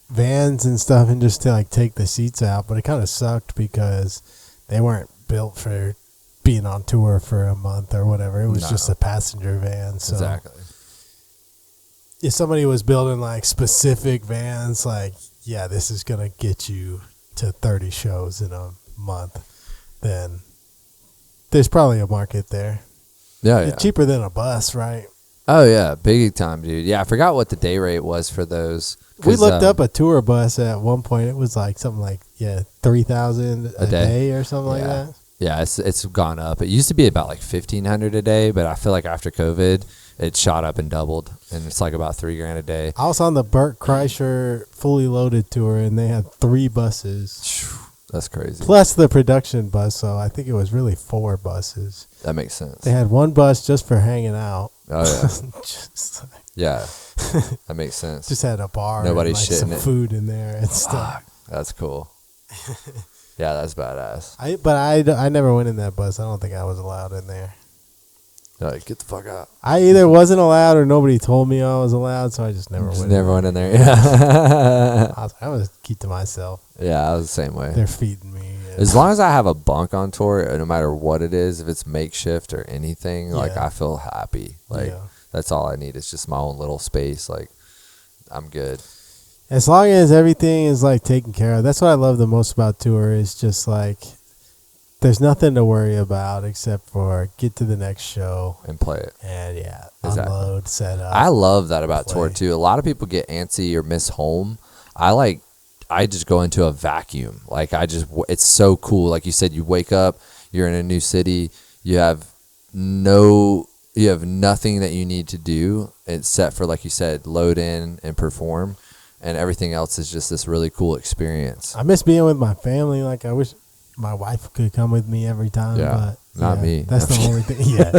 vans and stuff and just to like take the seats out, but it kind of sucked because they weren't built for being on tour for a month or whatever. It was just a passenger van. So exactly. If somebody was building like specific vans, like this is gonna get you to 30 shows in a month, then there's probably a market there. Yeah, It's cheaper than a bus, right? Oh yeah, big time, dude. Yeah, I forgot what the day rate was for those. We looked up a tour bus at one point. It was like something like $3,000 a day or something like that. Yeah, it's gone up. It used to be about like $1,500 a day, but I feel like after COVID, it shot up and doubled, and it's like about $3,000 a day. I was on the Burt Kreischer fully loaded tour, and they had 3 buses. That's crazy. Plus the production bus, so I think it was really 4 buses. That makes sense. They had 1 bus just for hanging out. Oh yeah. Just, Yeah, that makes sense. just had a bar. Nobody's and, like, shitting some it. food in there and stuff. That's cool. Yeah, that's badass. I never went in that bus. I don't think I was allowed in there. They're like, get the fuck out. I either wasn't allowed or nobody told me I was allowed, so I just never went. Never went in there. Yeah. I was like, I'm gonna keep to myself. Yeah, I was the same way. They're feeding me. As long as I have a bunk on tour, no matter what it is, if it's makeshift or anything, like I feel happy. Like that's all I need. It's just my own little space. Like I'm good. As long as everything is like taken care of. That's what I love the most about tour is just like there's nothing to worry about except for get to the next show and play it. And Exactly. unload, set up. I love that about play. tour too. A lot of people get antsy or miss home. I just go into a vacuum. Like it's so cool. Like you said, you wake up, you're in a new city, you have nothing that you need to do except for, like you said, load in and perform, and everything else is just this really cool experience. I miss being with my family. Like I wish my wife could come with me every time. Yeah, but not me. That's the only thing. Yeah.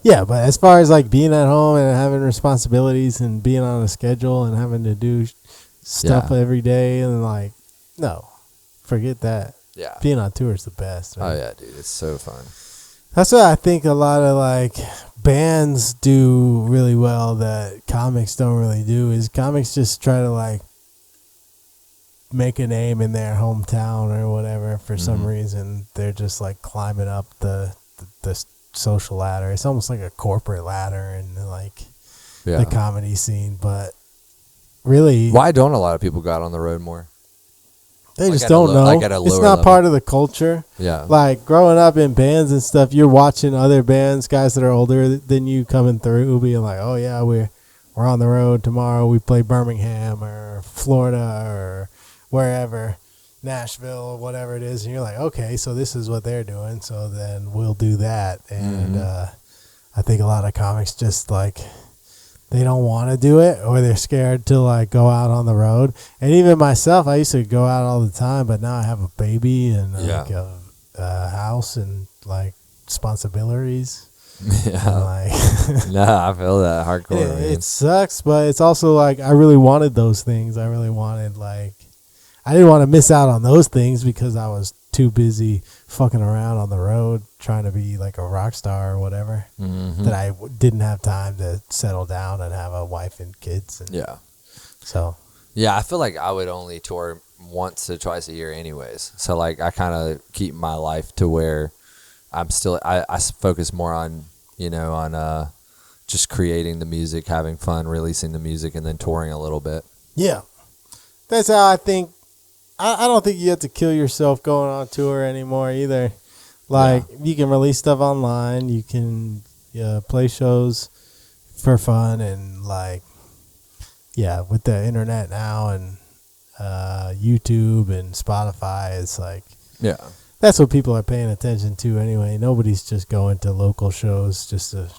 Yeah, but as far as like being at home and having responsibilities and being on a schedule and having to do stuff every day and like, no, forget that. Yeah. Being on tour is the best. Right? Oh yeah, dude, it's so fun. That's what I think a lot of like bands do really well that comics don't really do. Is comics just try to like make a name in their hometown or whatever for some reason. They're just like climbing up the social ladder. It's almost like a corporate ladder in like the comedy scene. But really, why don't a lot of people go out on the road more? They just don't know. Like at a it's lower not level. part of the culture. Yeah. Like growing up in bands and stuff, you're watching other bands, guys that are older than you coming through, being like, "Oh yeah, we're on the road tomorrow. We play Birmingham or Florida or wherever, Nashville, whatever it is." And you're like, "Okay, so this is what they're doing. So then we'll do that." And I think a lot of comics just like they don't want to do it, or they're scared to like go out on the road. And even myself, I used to go out all the time, but now I have a baby and like a house and like responsibilities. Yeah. And, like, Nah, I feel that hardcore. man. it sucks, but it's also like I really wanted those things. I really wanted like I didn't want to miss out on those things because I was too busy fucking around on the road trying to be like a rock star or whatever, that I didn't have time to settle down and have a wife and kids. And Yeah. so Yeah, I feel like I would only tour once or twice a year anyways. So like I kind of keep my life to where I'm still I focus more on, on just creating the music, having fun, releasing the music, and then touring a little bit. yeah, that's how I think. I don't think you have to kill yourself going on tour anymore either. Like you can release stuff online, you can play shows for fun, and like with the internet now and YouTube and Spotify, it's like that's what people are paying attention to anyway. Nobody's just going to local shows just to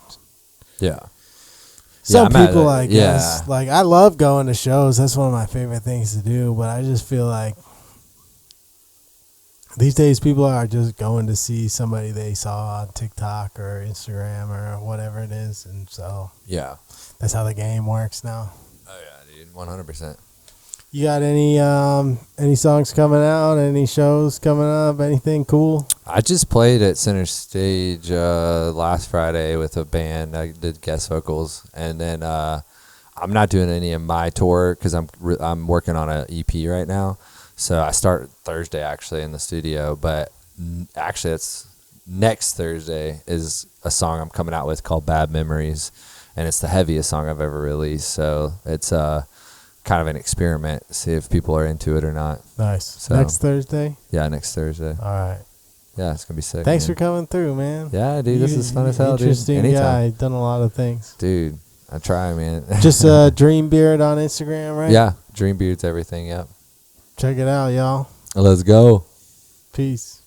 Some people, I guess. Like, I love going to shows. That's one of my favorite things to do. But I just feel like these days people are just going to see somebody they saw on TikTok or Instagram or whatever it is. And so that's how the game works now. Oh, yeah, dude. 100%. You got any songs coming out? Any shows coming up? Anything cool? I just played at Center Stage last Friday with a band. I did guest vocals, and then I'm not doing any of my tour because I'm working on an EP right now. So I start Thursday actually in the studio, but actually it's next Thursday is a song I'm coming out with called Bad Memories, and it's the heaviest song I've ever released. So it's kind of an experiment, see if people are into it or not. Nice. So, next Thursday? Yeah, next Thursday. All right. Yeah, it's going to be sick. Thanks man. for coming through, man. Yeah, dude, this is fun as hell, dude. Interesting Anytime. guy. Done a lot of things. Dude, I try, man. Just Dreambeard on Instagram, right? Yeah, Dreambeard's everything, yep. Check it out, y'all. Let's go. Peace.